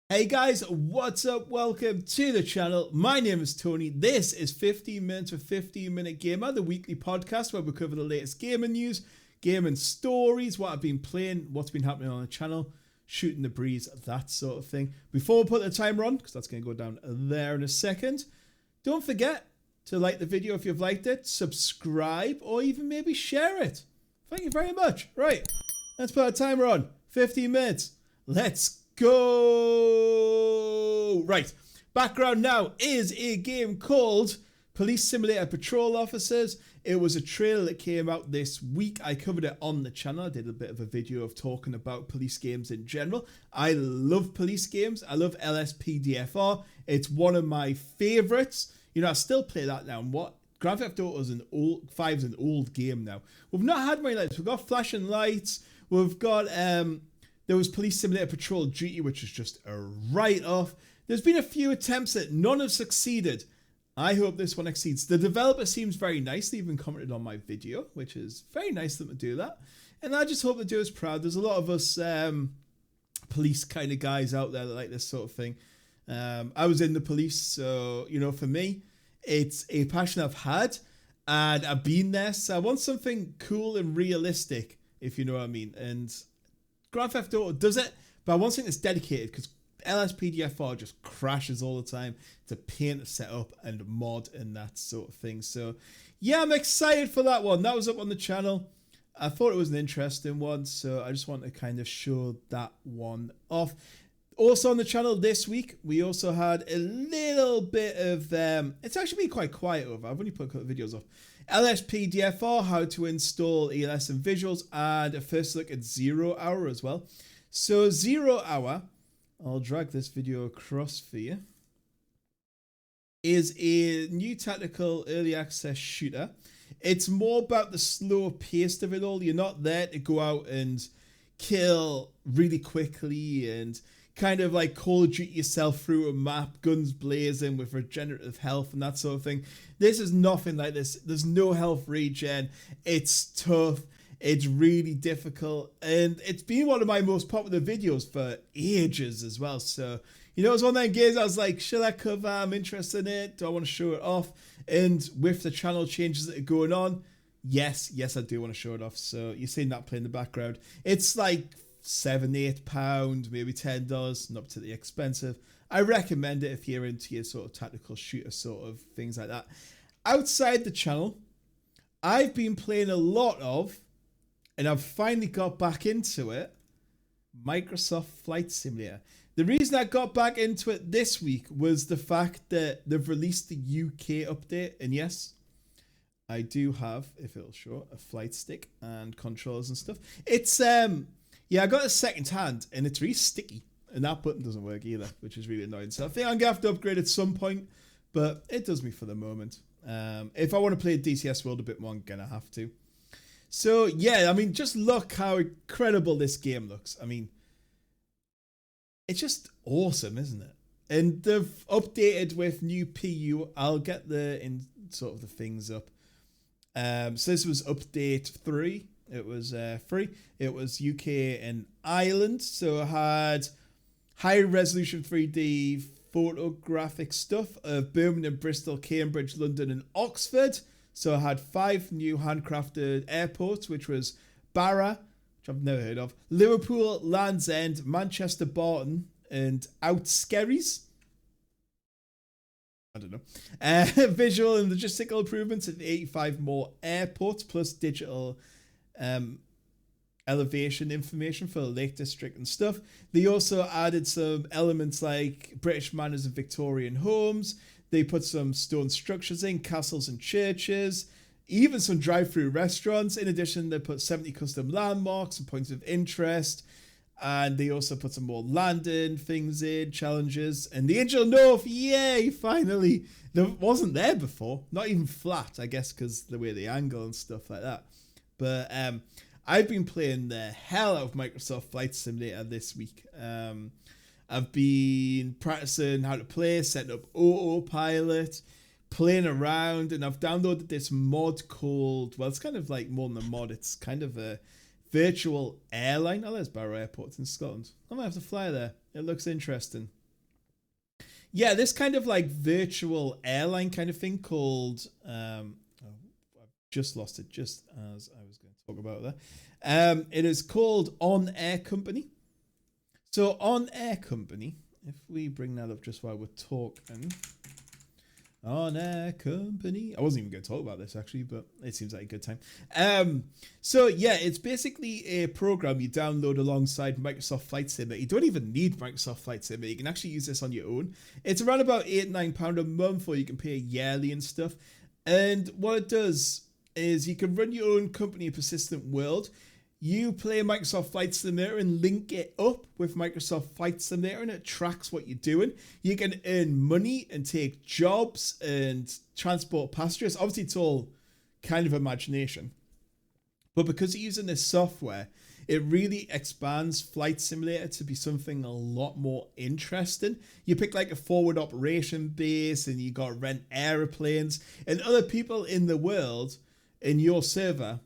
Hey guys, what's up? Welcome to the channel. My name is Tony. This is 15 Minutes with 15-Minute Gamer, the weekly podcast where we cover the latest gaming news, gaming stories, what I've been playing, what's been happening on the channel, shooting the breeze, that sort of thing. Before we put the timer on, because that's going to go down there in a second, don't forget to like the video if you've liked it, subscribe, or even maybe share it. Thank you very much. Right, let's put a timer on. 15 minutes. Let's go. Right, background now is a game called Police Simulator Patrol Officers. It was a trailer that came out this week. I covered it on the channel. I did a bit of a video of talking about police games in general. I love police games. I love LSPDFR. It's one of my favorites. You know, I still play that now. And what? Grand Theft Auto is an old 5's an old game now. We've not had many lights. We've got flashing lights. We've got there was Police Simulator Patrol Duty, which is just a write-off. There's been a few attempts that none have succeeded. I hope this one exceeds. The developer seems very nice. They even commented on my video, which is very nice of them to do that. And I just hope they do us proud. There's a lot of us police kind of guys out there that like this sort of thing. I was in the police, so, you know, for me, it's a passion I've had. And I've been there, so I want something cool and realistic, if you know what I mean. And Grand Theft Auto does it, but I want something that's dedicated because LSPDFR just crashes all the time. It's a pain to set up and mod and that sort of thing. So yeah, I'm excited for that one. That was up on the channel. I thought it was an interesting one, so I just want to kind of show that one off. Also on the channel this week, we also had a little bit of, it's actually been quite quiet over. I've only put a couple of videos off. LSPDFR, how to install ELS and visuals, and a first look at 0 Hour as well. So 0 Hour, I'll drag this video across for you, is a new tactical early access shooter. It's more about the slow pace of it all. You're not there to go out and kill really quickly and kind of like Call of Duty yourself through a map, guns blazing with regenerative health and that sort of thing. This is nothing like this. There's no health regen. It's tough. It's really difficult. And it's been one of my most popular videos for ages as well. So, you know, it's one of them games I was like, should I cover? I'm interested in it. Do I want to show it off? And with the channel changes that are going on, yes, I do want to show it off. So you're seeing that play in the background. It's like £7-8, maybe $10, not particularly expensive. I recommend it if you're into your sort of tactical shooter sort of things like that. Outside the channel, I've been playing a lot of, and I've finally got back into it, Microsoft Flight Simulator. The reason I got back into it this week was the fact that they've released the UK update, and yes, I do have, if it'll show, a flight stick and controls and stuff. It's yeah, I got a second hand, and it's really sticky, and that button doesn't work either, which is really annoying. So I think I'm going to have to upgrade at some point, but it does me for the moment. If I want to play DCS World a bit more, I'm going to have to. So yeah, I mean, just look how incredible this game looks. I mean, it's just awesome, isn't it? And they've updated with new PU. I'll get the in sort of the things up. So this was update 3. It was free. It was UK and Ireland. So it had high resolution 3D photographic stuff of Birmingham, Bristol, Cambridge, London and Oxford. So I had 5 new handcrafted airports, which was Barra, which I've never heard of, Liverpool, Land's End, Manchester, Barton and Outskerries. I don't know. Visual and logistical improvements at 85 more airports plus digital elevation information for the Lake District and stuff. They also added some elements like British manners and Victorian homes. They put some stone structures in, castles and churches, even some drive-through restaurants. In addition, they put 70 custom landmarks and points of interest. And they also put some more landing things in, challenges. And the Angel North, yay, finally. That wasn't there before. Not even flat, I guess, because the way the angle and stuff like that. But I've been playing the hell out of Microsoft Flight Simulator this week. I've been practicing how to play, setting up autopilot, playing around, and I've downloaded this mod called, well, it's kind of like more than a mod, it's kind of a virtual airline. Oh, there's Barrow Airport in Scotland. I might have to fly there. It looks interesting. Yeah, this kind of like virtual airline kind of thing called I've just lost it just as I was going to talk about that. It is called On Air Company. So On Air Company, if we bring that up just while we're talking. On Air Company. I wasn't even going to talk about this actually, but it seems like a good time. So yeah, it's basically a program you download alongside Microsoft Flight Simulator. You don't even need Microsoft Flight Simulator. You can actually use this on your own. It's around about £8-9 a month, or you can pay yearly and stuff. And what it does is you can run your own company, a persistent world. You play Microsoft Flight Simulator and link it up with Microsoft Flight Simulator, and it tracks what you're doing. You can earn money and take jobs and transport passengers. Obviously, it's all kind of imagination. But because you're using this software, it really expands Flight Simulator to be something a lot more interesting. You pick like a forward operation base, and you got rent airplanes, and other people in the world in your server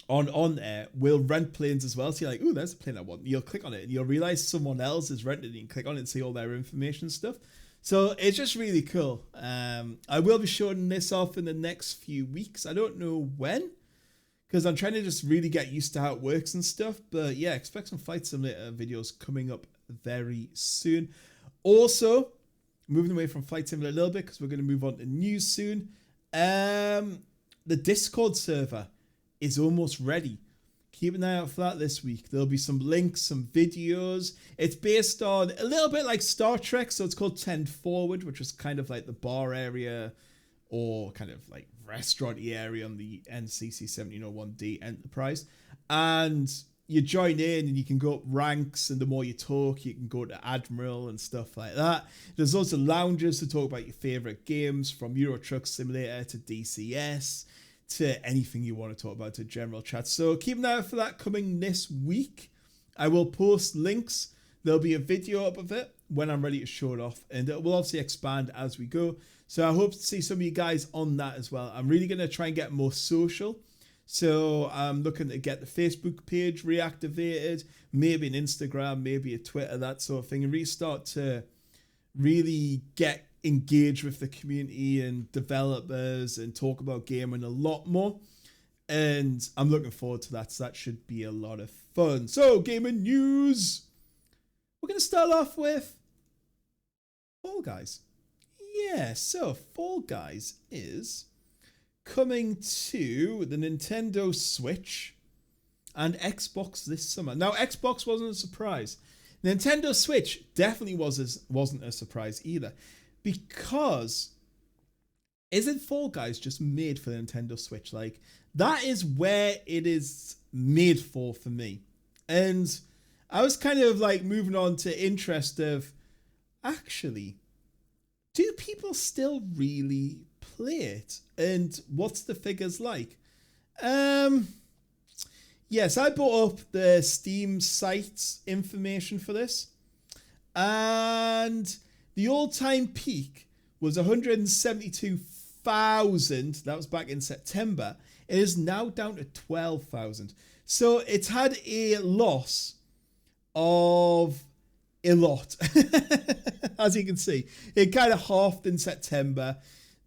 on air will rent planes as well. So you're like, oh, there's a plane I want. You'll click on it and you'll realize someone else is rented, and you can click on it and see all their information and stuff. So it's just really cool. I will be showing this off in the next few weeks. I don't know when, because I'm trying to just really get used to how it works and stuff. But yeah, expect some Flight Simulator videos coming up very soon. Also, moving away from Flight Simulator a little bit, because we're going to move on to news soon. The Discord server is almost ready. Keep an eye out for that this week. There'll be some links, some videos. It's based on a little bit like Star Trek, so it's called 10 Forward, which was kind of like the bar area or kind of like restaurant-y area on the NCC 1701D Enterprise. And you join in and you can go up ranks, and the more you talk, you can go to Admiral and stuff like that. There's also lounges to talk about your favorite games, from Euro Truck Simulator to DCS to anything you want to talk about, to general chat. So keep an eye out for that coming this week. I will post links. There'll be a video up of it when I'm ready to show it off, and it will obviously expand as we go. So I hope to see some of you guys on that as well. I'm really going to try and get more social. So I'm looking to get the Facebook page reactivated, maybe an Instagram, maybe a Twitter, that sort of thing, and really start to really get engage with the community and developers and talk about gaming a lot more. And I'm looking forward to that. So that should be a lot of fun. So gaming news. We're going to start off with Fall Guys. Yeah, so Fall Guys is coming to the Nintendo Switch and Xbox this summer. Now, Xbox wasn't a surprise. Nintendo Switch definitely wasn't a surprise either. Because isn't Fall Guys just made for the Nintendo Switch? Like, that is where it is made for me. And I was kind of like moving on to interest of, actually, do people still really play it? And what's the figures like? Yes, I brought up the Steam site's information for this. And the all-time peak was 172,000. That was back in September. It is now down to 12,000. So it's had a loss of a lot. As you can see, it kind of halved in September,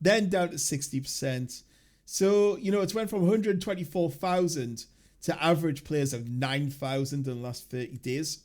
then down to 60%. So, you know, it's went from 124,000 to average players of 9,000 in the last 30 days.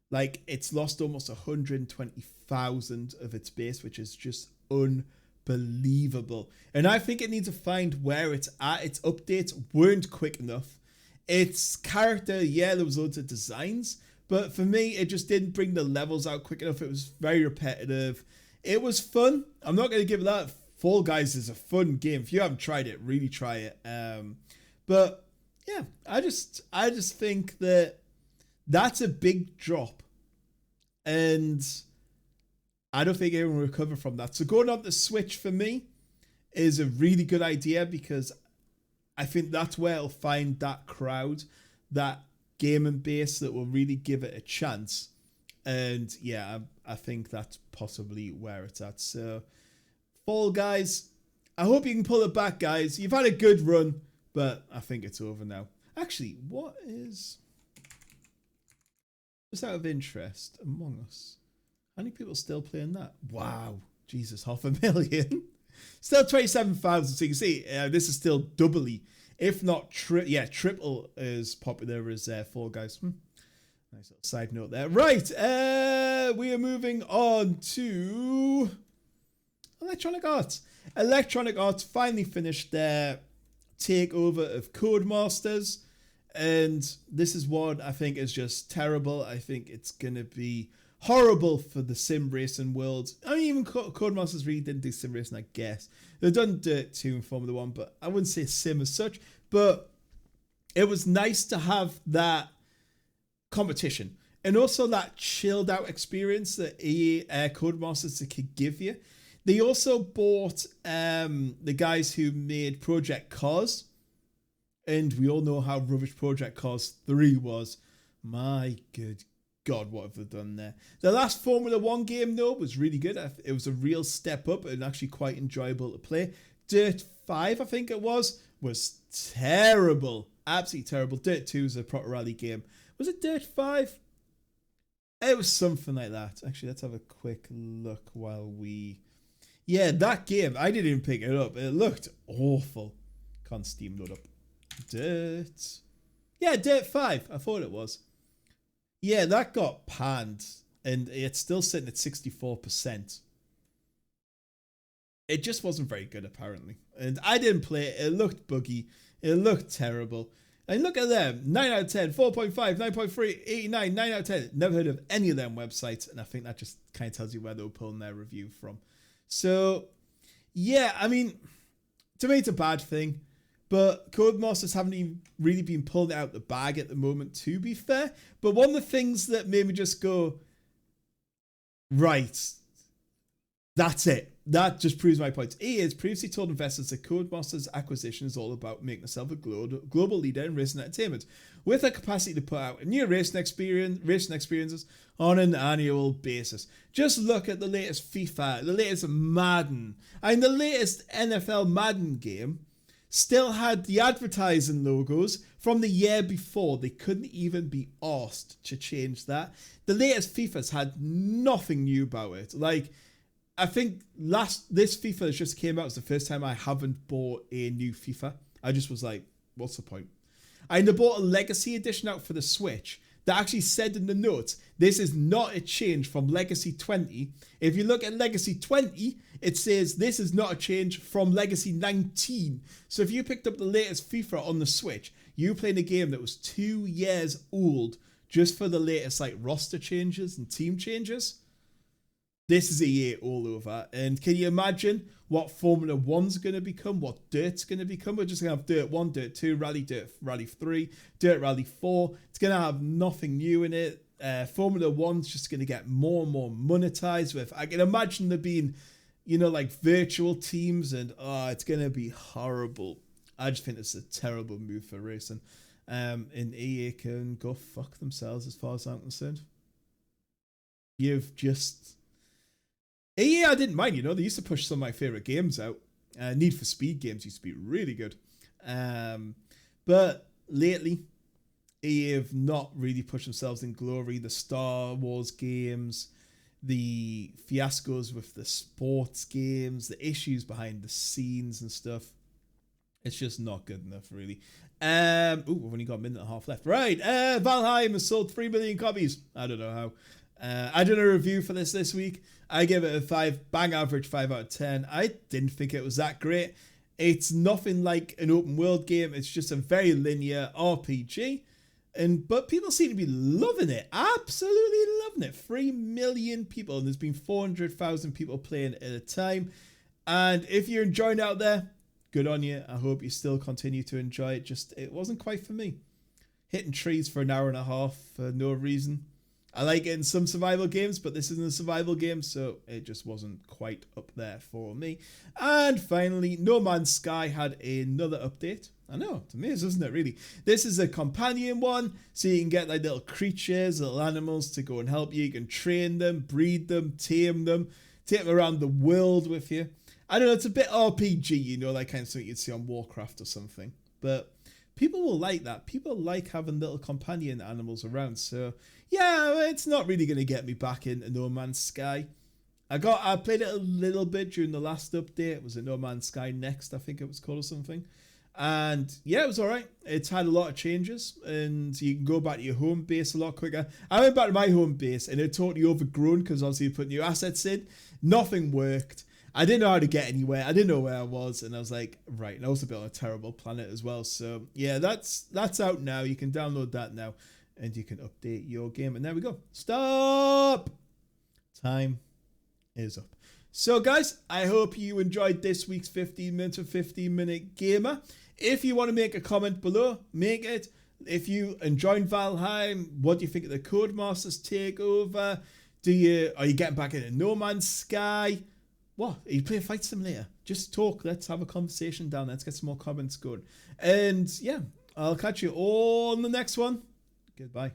Like, it's lost almost 120,000 of its base, which is just unbelievable. And I think it needs to find where it's at. Its updates weren't quick enough. Its character, yeah, there was loads of designs, but for me, it just didn't bring the levels out quick enough. It was very repetitive. It was fun. I'm not going to give it that. Fall Guys is a fun game. If you haven't tried it, really try it. But yeah, I just think that that's a big drop, and I don't think anyone will recover from that. So going on the Switch for me is a really good idea, because I think that's where it'll find that crowd, that gaming base that will really give it a chance. And yeah, I think that's possibly where it's at. So Fall Guys, I hope you can pull it back, guys. You've had a good run, but I think it's over now. Actually, what is... Just out of interest, Among Us. How many people still playing that? Wow. Jesus, 500,000. Still 27,000. So you can see this is still doubly, if not triple as popular as Fall Guys. Nice little side note there. Right. We are moving on to Electronic Arts. Electronic Arts finally finished their takeover of Codemasters. And this is one I think is just terrible. I think it's going to be horrible for the sim racing world. I mean, even Codemasters really didn't do sim racing, I guess. They've done Dirt 2 and Formula 1, but I wouldn't say sim as such. But it was nice to have that competition and also that chilled out experience that EA Codemasters could give you. They also bought the guys who made Project Cars. And we all know how rubbish Project Cars 3 was. My good God, what have they done there? The last Formula 1 game, though, was really good. It was a real step up and actually quite enjoyable to play. Dirt 5, I think it was terrible. Absolutely terrible. Dirt 2 is a proper rally game. Was it Dirt 5? It was something like that. Actually, let's have a quick look while we... Yeah, that game, I didn't even pick it up. It looked awful. Can't Steam load up. Dirt. Yeah, Dirt 5. I thought it was. Yeah, that got panned. And it's still sitting at 64%. It just wasn't very good, apparently. And I didn't play it. It looked buggy. It looked terrible. And look at them. 9 out of 10, 4.5, 9.3, 89, 9 out of 10. Never heard of any of them websites. And I think that just kind of tells you where they were pulling their review from. So, yeah, I mean, to me, it's a bad thing. But Codemasters haven't even really been pulled out the bag at the moment, to be fair. But one of the things that made me just go, right, that's it. That just proves my point. EA has previously told investors that Codemasters acquisition is all about making itself a global leader in racing entertainment, with a capacity to put out new racing experiences on an annual basis. Just look at the latest FIFA, the latest Madden, and the latest NFL Madden game still had the advertising logos from the year before. They couldn't even be asked to change that. The latest FIFA's had nothing new about it. Like, I think this FIFA that just came out was the first time I haven't bought a new FIFA. I just was like, what's the point? I bought a Legacy Edition out for the Switch that actually said in the notes, this is not a change from Legacy 20. If you look at Legacy 20, it says this is not a change from Legacy 19. So if you picked up the latest FIFA on the Switch, you playing a game that was 2 years old just for the latest like roster changes and team changes. This is EA all over. And can you imagine what Formula 1's going to become? What Dirt's going to become? We're just going to have Dirt 1, Dirt 2, Rally 3, Dirt Rally 4. It's going to have nothing new in it. Formula 1's just going to get more and more monetized with. I can imagine there being, like virtual teams and it's going to be horrible. I just think it's a terrible move for racing. And EA can go fuck themselves as far as I'm concerned. You've just... EA, I didn't mind, they used to push some of my favorite games out. Need for Speed games used to be really good. But lately, EA have not really pushed themselves in glory. The Star Wars games, the fiascos with the sports games, the issues behind the scenes and stuff. It's just not good enough, really. We've only got a minute and a half left. Right, Valheim has sold 3 million copies. I don't know how. I did a review for this week. I gave it a bang average 5 out of 10. I didn't think it was that great. It's nothing like an open world game. It's just a very linear RPG. But people seem to be loving it. Absolutely loving it. 3 million people. And there's been 400,000 people playing at a time. And if you're enjoying it out there, good on you. I hope you still continue to enjoy it. Just, it wasn't quite for me. Hitting trees for an hour and a half for no reason. I like it in some survival games, but this isn't a survival game, so it just wasn't quite up there for me. And finally, No Man's Sky had another update. I know, it's amazing, isn't it, really? This is a companion one, so you can get like little creatures, little animals to go and help you. You can train them, breed them, take them around the world with you. I don't know, it's a bit RPG, like kind of something you'd see on Warcraft or something. But people will like that. People like having little companion animals around. So, yeah, it's not really going to get me back into No Man's Sky. I played it a little bit during the last update. It was a No Man's Sky Next, I think it was called, or something. And yeah, it was alright. It's had a lot of changes, and you can go back to your home base a lot quicker. I went back to my home base, and it totally overgrown because obviously you put new assets in. Nothing worked. I didn't know how to get anywhere. I didn't know where I was, and I was like, right. And I was a bit on a terrible planet as well. So yeah, that's out now. You can download that now, and you can update your game. And there we go. Stop. Time is up. So guys, I hope you enjoyed this week's 15 minutes of 15-minute gamer. If you want to make a comment below, make it. If you enjoyed Valheim, what do you think of the Codemasters takeover? Are you getting back into No Man's Sky? What? Are you playing Fight Simulator? Just talk. Let's have a conversation down there. Let's get some more comments going. And yeah, I'll catch you all in the next one. Goodbye.